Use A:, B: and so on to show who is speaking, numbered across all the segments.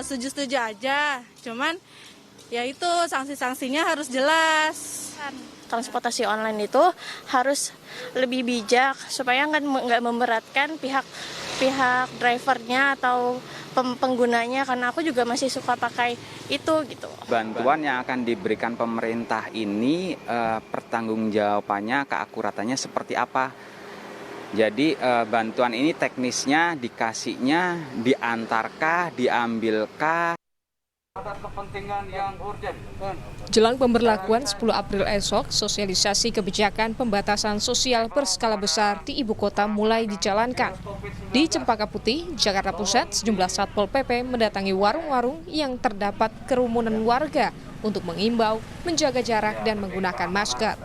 A: setuju-setuju aja. Cuman ya itu sanksi-sanksinya harus jelas.
B: Transportasi online itu harus lebih bijak supaya nggak memberatkan pihak drivernya atau penggunanya, karena aku juga masih suka pakai itu gitu.
C: Bantuan yang akan diberikan pemerintah ini pertanggungjawabannya, keakuratannya seperti apa? Jadi bantuan ini teknisnya dikasihnya diantarkah, diambilkah?
D: Ada kepentingan yang urgent.
E: Jelang pemberlakuan 10 April esok, sosialisasi kebijakan pembatasan sosial berskala besar di ibu kota mulai dijalankan. Di Cempaka Putih, Jakarta Pusat, sejumlah Satpol PP mendatangi warung-warung yang terdapat kerumunan warga untuk mengimbau, menjaga jarak dan menggunakan masker.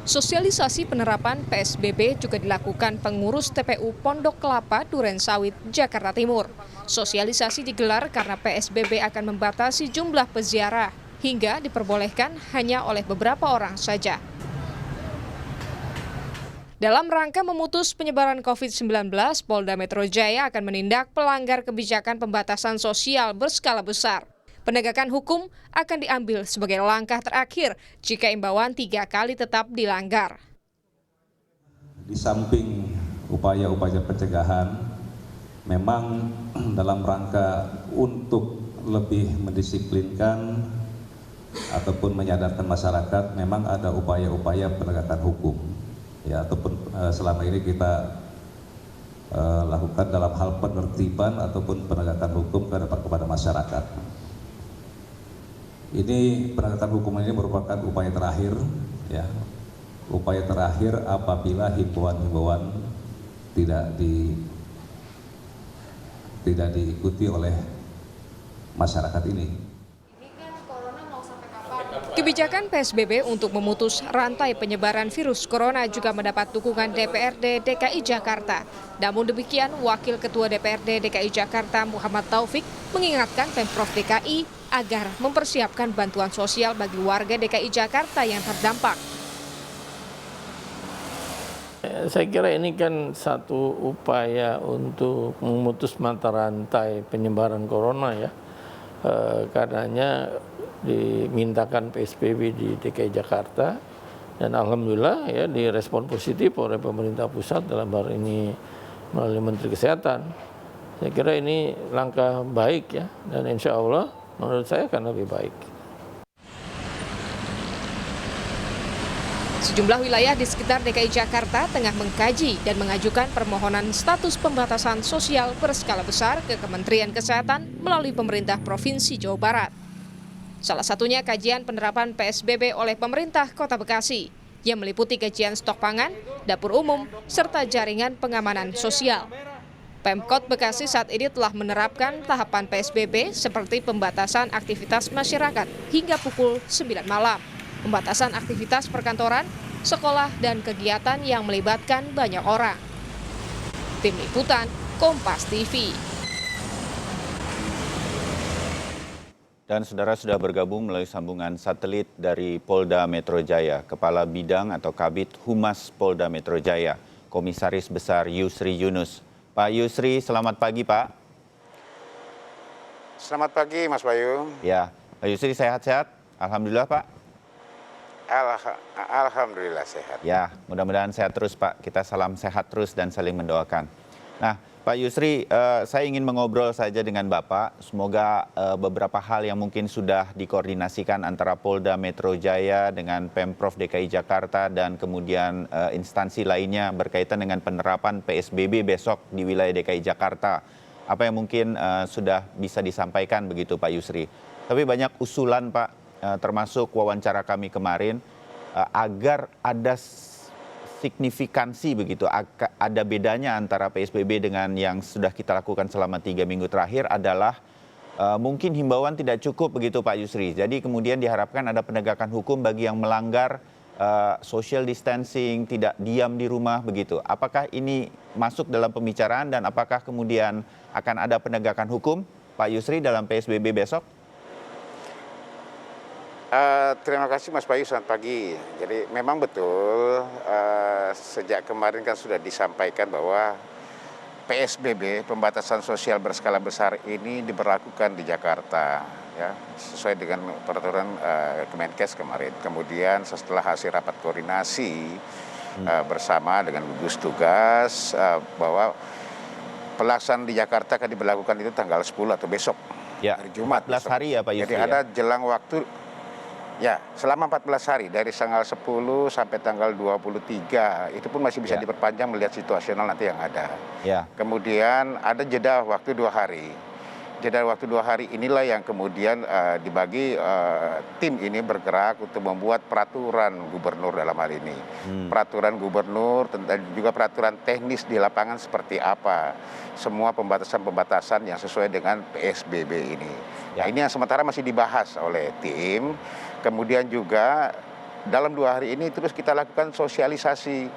E: Sosialisasi penerapan PSBB juga dilakukan pengurus TPU Pondok Kelapa, Durensawit, Jakarta Timur. Sosialisasi digelar karena PSBB akan membatasi jumlah peziarah hingga diperbolehkan hanya oleh beberapa orang saja. Dalam rangka memutus penyebaran COVID-19, Polda Metro Jaya akan menindak pelanggar kebijakan pembatasan sosial berskala besar. Penegakan hukum akan diambil sebagai langkah terakhir jika imbauan 3 kali tetap dilanggar.
F: Di samping upaya-upaya pencegahan, memang dalam rangka untuk lebih mendisiplinkan ataupun menyadarkan masyarakat, memang ada upaya-upaya penegakan hukum. Ya, ataupun selama ini kita lakukan dalam hal penertiban ataupun penegakan hukum kepada masyarakat. Ini penegakan hukum ini merupakan upaya terakhir, ya, upaya terakhir apabila himbauan-himbauan tidak diikuti oleh masyarakat ini.
E: Kebijakan PSBB untuk memutus rantai penyebaran virus corona juga mendapat dukungan DPRD DKI Jakarta. Namun demikian, Wakil Ketua DPRD DKI Jakarta Muhammad Taufik mengingatkan Pemprov DKI agar mempersiapkan bantuan sosial bagi warga DKI Jakarta yang terdampak.
G: Saya kira ini kan satu upaya untuk memutus mata rantai penyebaran corona ya. Karenanya dimintakan PSBB di DKI Jakarta dan alhamdulillah ya direspon positif oleh pemerintah pusat dalam hal ini melalui Menteri Kesehatan. Saya kira ini langkah baik ya dan insya Allah menurut saya akan lebih baik.
E: Sejumlah wilayah di sekitar DKI Jakarta tengah mengkaji dan mengajukan permohonan status pembatasan sosial berskala besar ke Kementerian Kesehatan melalui pemerintah Provinsi Jawa Barat. Salah satunya kajian penerapan PSBB oleh pemerintah Kota Bekasi yang meliputi kajian stok pangan, dapur umum, serta jaringan pengamanan sosial. Pemkot Bekasi saat ini telah menerapkan tahapan PSBB seperti pembatasan aktivitas masyarakat hingga pukul 9 malam, pembatasan aktivitas perkantoran, sekolah, dan kegiatan yang melibatkan banyak orang. Tim Liputan, Kompas TV.
H: Dan saudara sudah bergabung melalui sambungan satelit dari Polda Metro Jaya, Kepala Bidang atau Kabid Humas Polda Metro Jaya, Komisaris Besar Yusri Yunus. Pak Yusri, selamat pagi Pak.
I: Selamat pagi Mas Bayu.
H: Ya, Pak Yusri sehat-sehat? Alhamdulillah Pak.
I: Alhamdulillah sehat.
H: Ya, mudah-mudahan sehat terus Pak. Kita salam sehat terus dan saling mendoakan. Nah, Pak Yusri, saya ingin mengobrol saja dengan Bapak. Semoga beberapa hal yang mungkin sudah dikoordinasikan antara Polda Metro Jaya dengan Pemprov DKI Jakarta dan kemudian instansi lainnya berkaitan dengan penerapan PSBB besok di wilayah DKI Jakarta. Apa yang mungkin sudah bisa disampaikan begitu Pak Yusri. Tapi banyak usulan Pak, termasuk wawancara kami kemarin, agar ada signifikansi begitu, ada bedanya antara PSBB dengan yang sudah kita lakukan selama 3 minggu terakhir adalah mungkin himbauan tidak cukup begitu Pak Yusri. Jadi kemudian diharapkan ada penegakan hukum bagi yang melanggar social distancing, tidak diam di rumah begitu. Apakah ini masuk dalam pembicaraan dan apakah kemudian akan ada penegakan hukum Pak Yusri dalam PSBB besok?
I: Terima kasih Mas Bayu, selamat pagi. Jadi memang betul sejak kemarin kan sudah disampaikan bahwa PSBB, pembatasan sosial berskala besar ini diberlakukan di Jakarta, ya, sesuai dengan peraturan Kemenkes kemarin. Kemudian setelah hasil rapat koordinasi bersama dengan gugus tugas bahwa pelaksanaan di Jakarta akan diberlakukan itu tanggal 10 atau besok, hari Jumat.
H: 14 hari ya Pak Yusri.
I: Jadi ada jelang waktu, ya, selama 14 hari dari tanggal 10 sampai tanggal 23, itu pun masih bisa diperpanjang melihat situasional nanti yang ada.
H: Ya.
I: Kemudian ada jeda waktu 2 hari. Jeda waktu 2 hari inilah yang kemudian dibagi tim ini bergerak untuk membuat peraturan gubernur dalam hal ini. Peraturan gubernur dan juga peraturan teknis di lapangan seperti apa. Semua pembatasan-pembatasan yang sesuai dengan PSBB ini. Nah, ini yang sementara masih dibahas oleh tim. Kemudian juga dalam 2 hari ini terus kita lakukan sosialisasi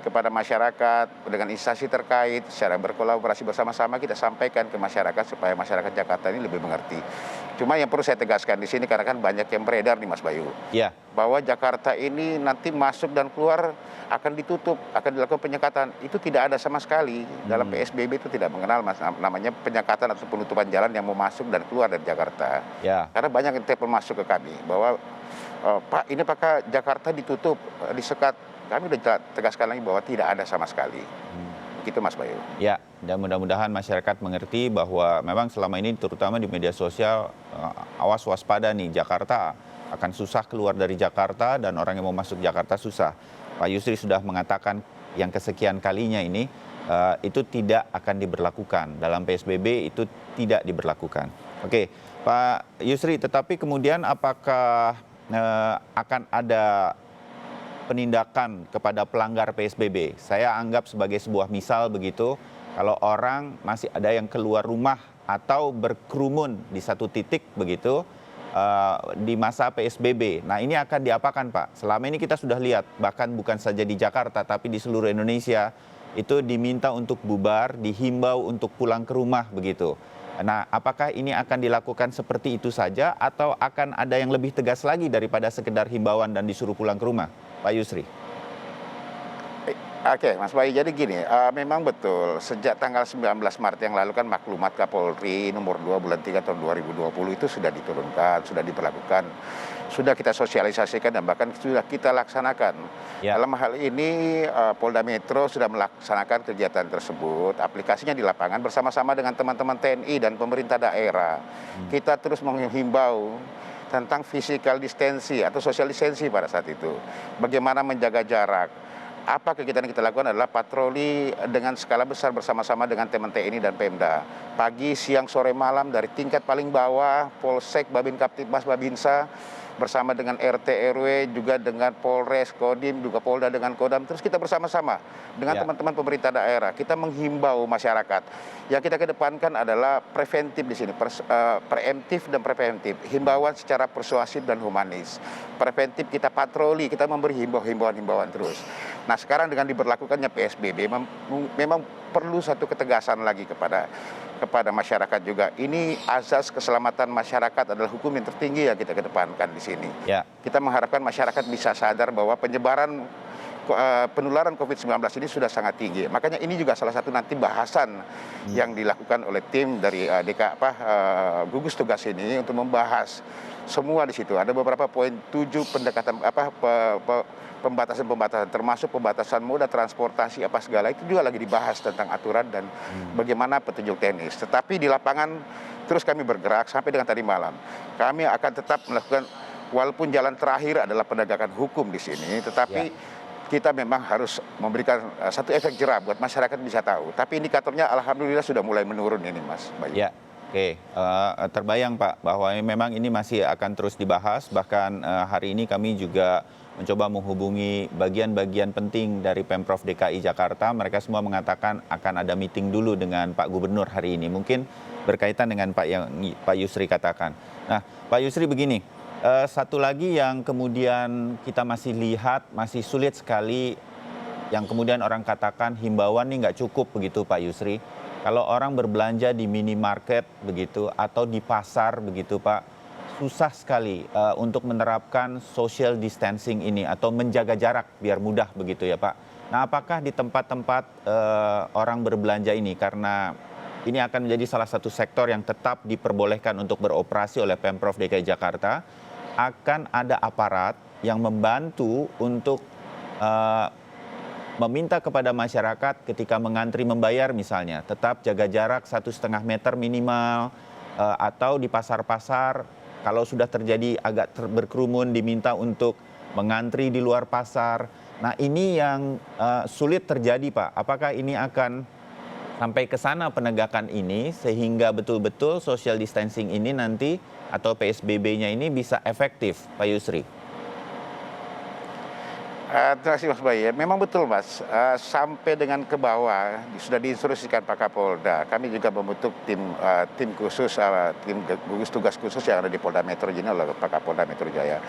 I: kepada masyarakat dengan instansi terkait secara berkolaborasi bersama-sama kita sampaikan ke masyarakat supaya masyarakat Jakarta ini lebih mengerti. Cuma yang perlu saya tegaskan di sini karena kan banyak yang beredar nih Mas Bayu, bahwa Jakarta ini nanti masuk dan keluar akan ditutup, akan dilakukan penyekatan. Itu tidak ada sama sekali dalam PSBB, itu tidak mengenal namanya penyekatan atau penutupan jalan yang mau masuk dan keluar dari Jakarta. Karena banyak yang telepon masuk ke kami bahwa Pak, ini apakah Jakarta ditutup, disekat? Kami sudah tegaskan lagi bahwa tidak ada sama sekali. Begitu Mas Bayu.
H: Ya, dan mudah-mudahan masyarakat mengerti bahwa memang selama ini terutama di media sosial awas waspada nih, Jakarta akan susah keluar dari Jakarta dan orang yang mau masuk Jakarta susah. Pak Yusri sudah mengatakan yang kesekian kalinya ini itu tidak akan diberlakukan. Dalam PSBB itu tidak diberlakukan. Oke, Pak Yusri, tetapi kemudian apakah akan ada penindakan kepada pelanggar PSBB? Saya anggap sebagai sebuah misal begitu, kalau orang masih ada yang keluar rumah atau berkerumun di satu titik begitu di masa PSBB. Nah, ini akan diapakan Pak? Selama ini kita sudah lihat, bahkan bukan saja di Jakarta tapi di seluruh Indonesia itu diminta untuk bubar, dihimbau untuk pulang ke rumah begitu. Nah, apakah ini akan dilakukan seperti itu saja atau akan ada yang lebih tegas lagi daripada sekedar himbauan dan disuruh pulang ke rumah, Pak Yusri?
I: Oke, Mas Bayu, jadi gini, memang betul sejak tanggal 19 Maret yang lalu kan maklumat Kapolri nomor 2 bulan 3 tahun 2020 itu sudah diturunkan, sudah diberlakukan, sudah kita sosialisasikan dan bahkan sudah kita laksanakan. Dalam hal ini Polda Metro sudah melaksanakan kegiatan tersebut, aplikasinya di lapangan bersama-sama dengan teman-teman TNI dan pemerintah daerah. Kita terus menghimbau tentang physical distancing atau social distancing pada saat itu. Bagaimana menjaga jarak. Apa kegiatan yang kita lakukan adalah patroli dengan skala besar bersama-sama dengan teman TNI dan Pemda. Pagi, siang, sore, malam dari tingkat paling bawah, Polsek, Babin Kaptipmas, Babinsa, bersama dengan RT RW, juga dengan Polres, Kodim, juga Polda dengan Kodam. Terus kita bersama-sama dengan teman-teman pemerintah daerah. Kita menghimbau masyarakat. Yang kita kedepankan adalah preventif di sini, preemptif dan preventif. Himbauan secara persuasif dan humanis. Preventif kita patroli, kita memberi himbauan terus. Nah, sekarang dengan diberlakukannya PSBB memang perlu satu ketegasan lagi kepada masyarakat juga. Ini azas keselamatan masyarakat adalah hukum yang tertinggi yang kita kedepankan di sini. Kita mengharapkan masyarakat bisa sadar bahwa penyebaran penularan COVID-19 ini sudah sangat tinggi. Makanya ini juga salah satu nanti bahasan yang dilakukan oleh tim dari gugus tugas ini untuk membahas semua di situ. Ada beberapa poin 7 pendekatan pembatasan-pembatasan termasuk pembatasan moda transportasi apa segala itu juga lagi dibahas tentang aturan dan bagaimana petunjuk teknis. Tetapi di lapangan terus kami bergerak sampai dengan tadi malam. Kami akan tetap melakukan walaupun jalan terakhir adalah penegakan hukum di sini, tetapi kita memang harus memberikan satu efek jerah buat masyarakat bisa tahu. Tapi indikatornya alhamdulillah sudah mulai menurun ini Mas Bayu.
H: Oke, terbayang Pak bahwa memang ini masih akan terus dibahas. Bahkan hari ini kami juga mencoba menghubungi bagian-bagian penting dari Pemprov DKI Jakarta. Mereka semua mengatakan akan ada meeting dulu dengan Pak Gubernur hari ini. Mungkin berkaitan dengan Pak Yusri katakan. Nah, Pak Yusri begini, satu lagi yang kemudian kita masih lihat, masih sulit sekali, yang kemudian orang katakan himbauan ini nggak cukup begitu Pak Yusri. Kalau orang berbelanja di minimarket begitu atau di pasar begitu Pak, susah sekali untuk menerapkan social distancing ini atau menjaga jarak biar mudah begitu ya Pak. Nah, apakah di tempat-tempat orang berbelanja ini, karena ini akan menjadi salah satu sektor yang tetap diperbolehkan untuk beroperasi oleh Pemprov DKI Jakarta, akan ada aparat yang membantu untuk meminta kepada masyarakat ketika mengantri membayar misalnya, tetap jaga jarak 1,5 meter minimal, atau di pasar-pasar kalau sudah terjadi agak berkerumun diminta untuk mengantri di luar pasar. Nah, ini yang sulit terjadi, Pak. Apakah ini akan sampai ke sana penegakan ini sehingga betul-betul social distancing ini nanti atau PSBB-nya ini bisa efektif, Pak Yusri?
I: Terima kasih Mas Bayu. Memang betul Mas, sampai dengan ke bawah sudah diinstruksikan Pak Kapolda. Kami juga membentuk tim khusus, tim gugus tugas khusus yang ada di Polda Metro Jaya oleh Pak Kapolda Metro Jaya.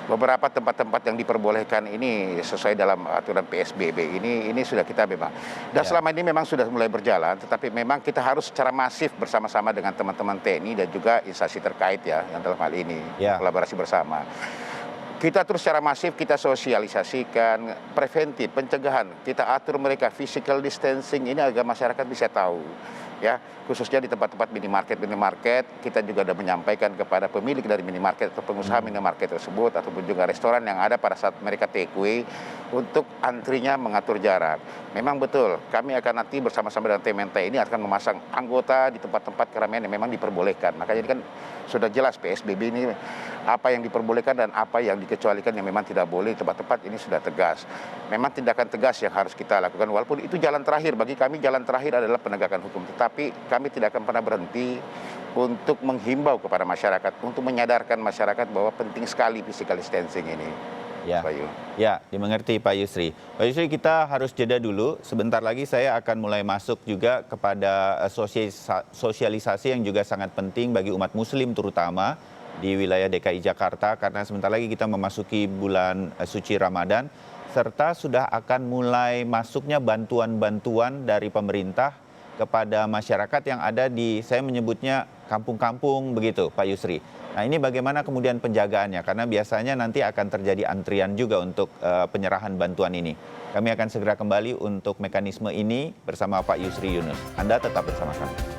I: Beberapa tempat-tempat yang diperbolehkan ini sesuai dalam aturan PSBB ini sudah kita memang. Dan selama ini memang sudah mulai berjalan, tetapi memang kita harus secara masif bersama-sama dengan teman-teman TNI dan juga instansi terkait ya yang dalam hal ini kolaborasi bersama. Kita terus secara masif kita sosialisasikan preventif, pencegahan, kita atur mereka physical distancing ini agar masyarakat bisa tahu. Ya, khususnya di tempat-tempat minimarket, kita juga sudah menyampaikan kepada pemilik dari minimarket atau pengusaha minimarket tersebut ataupun juga restoran yang ada pada saat mereka take away untuk antrinya mengatur jarak. Memang betul, kami akan nanti bersama-sama dengan TMNT ini akan memasang anggota di tempat-tempat keramaian yang memang diperbolehkan. Makanya ini kan sudah jelas PSBB ini apa yang diperbolehkan dan apa yang dikecualikan yang memang tidak boleh, tempat-tempat ini sudah tegas. Memang tindakan tegas yang harus kita lakukan, walaupun itu jalan terakhir, bagi kami jalan terakhir adalah penegakan hukum. Tetapi kami tidak akan pernah berhenti untuk menghimbau kepada masyarakat, untuk menyadarkan masyarakat bahwa penting sekali physical distancing ini.
H: Ya, dimengerti Pak Yusri. Pak Yusri, kita harus jeda dulu. Sebentar lagi saya akan mulai masuk juga kepada sosialisasi yang juga sangat penting bagi umat muslim terutama di wilayah DKI Jakarta, karena sebentar lagi kita memasuki bulan suci Ramadan, serta sudah akan mulai masuknya bantuan-bantuan dari pemerintah kepada masyarakat yang ada di, saya menyebutnya kampung-kampung begitu, Pak Yusri. Nah, ini bagaimana kemudian penjagaannya? Karena biasanya nanti akan terjadi antrian juga untuk penyerahan bantuan ini. Kami akan segera kembali untuk mekanisme ini bersama Pak Yusri Yunus. Anda tetap bersama kami.